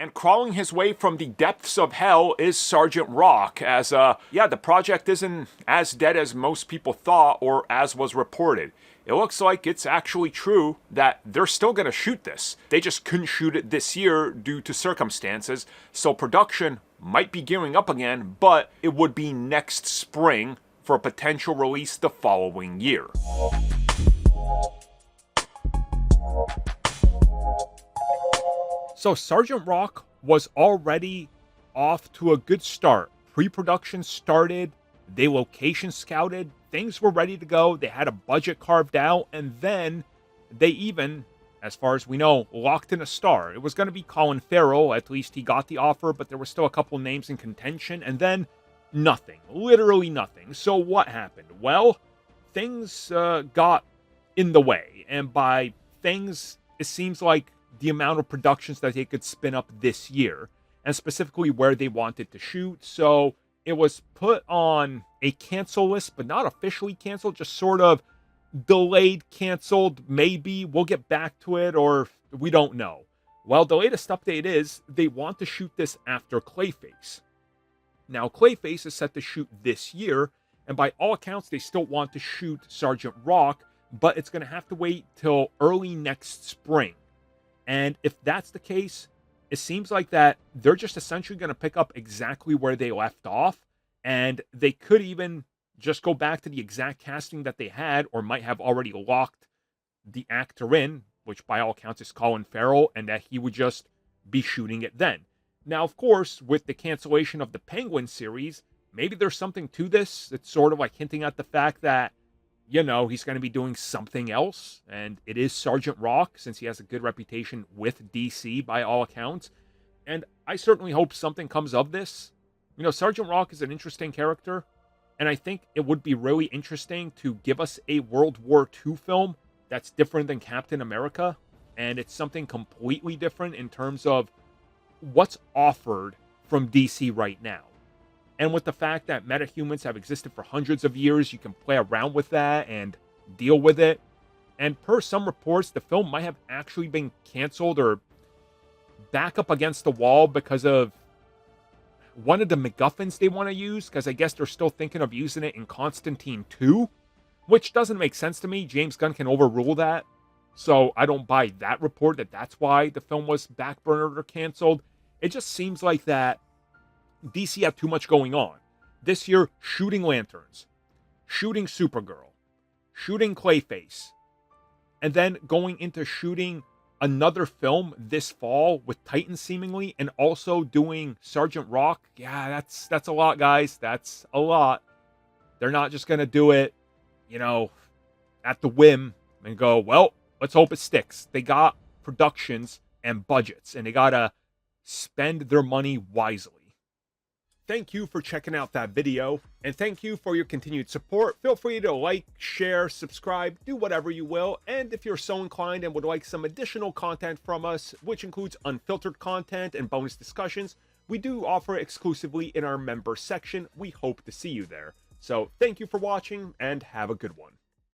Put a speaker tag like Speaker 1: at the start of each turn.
Speaker 1: And crawling his way from the depths of hell is Sergeant Rock, as, yeah, the project isn't as dead as most people thought or as was reported. It looks like it's actually true that they're still gonna shoot this. They just couldn't shoot it this year due to circumstances, so production might be gearing up again, but it would be next spring for a potential release the following year. So Sergeant Rock was already off to a good start. Pre-production started, they location scouted, things were ready to go, they had a budget carved out, and then they even, as far as we know, locked in a star. It was going to be Colin Farrell, at least he got the offer, but there were still a couple names in contention, and then nothing, literally nothing. So what happened? Well, things got in the way, and by things, it seems like the amount of productions that they could spin up this year, and specifically where they wanted to shoot. So it was put on a cancel list, but not officially canceled, just sort of delayed, canceled, maybe we'll get back to it, or we don't know. Well, the latest update is they want to shoot this after Clayface. Now, Clayface is set to shoot this year, and by all accounts, they still want to shoot Sergeant Rock, but it's going to have to wait till early next spring. And if that's the case, it seems like that they're just essentially going to pick up exactly where they left off, and they could even just go back to the exact casting that they had, or might have already locked the actor in, which by all accounts is Colin Farrell, and that he would just be shooting it then. Now, of course, with the cancellation of the Penguin series, maybe there's something to this. It's sort of like hinting at the fact that, you know, he's going to be doing something else, and it is Sergeant Rock, since he has a good reputation with DC by all accounts, and I certainly hope something comes of this. You know, Sergeant Rock is an interesting character, and I think it would be really interesting to give us a World War II film that's different than Captain America, and it's something completely different in terms of what's offered from DC right now. And with the fact that metahumans have existed for hundreds of years, you can play around with that and deal with it. And per some reports, the film might have actually been canceled or back up against the wall because of one of the MacGuffins they want to use, because I guess they're still thinking of using it in Constantine 2, which doesn't make sense to me. James Gunn can overrule that. So I don't buy that report that that's why the film was backburnered or canceled. It just seems like that DC had too much going on. This year, shooting Lanterns, shooting Supergirl, shooting Clayface, and then going into shooting another film this fall with Titan seemingly, and also doing Sergeant Rock. Yeah, that's a lot, guys. That's a lot. They're not just going to do it, you know, at the whim and go, well, let's hope it sticks. They got productions and budgets, and they got to spend their money wisely. Thank you for checking out that video, and thank you for your continued support. Feel free to like, share, subscribe, do whatever you will, and if you're so inclined and would like some additional content from us, which includes unfiltered content and bonus discussions, we do offer exclusively in our member section. We hope to see you there. So thank you for watching, and have a good one.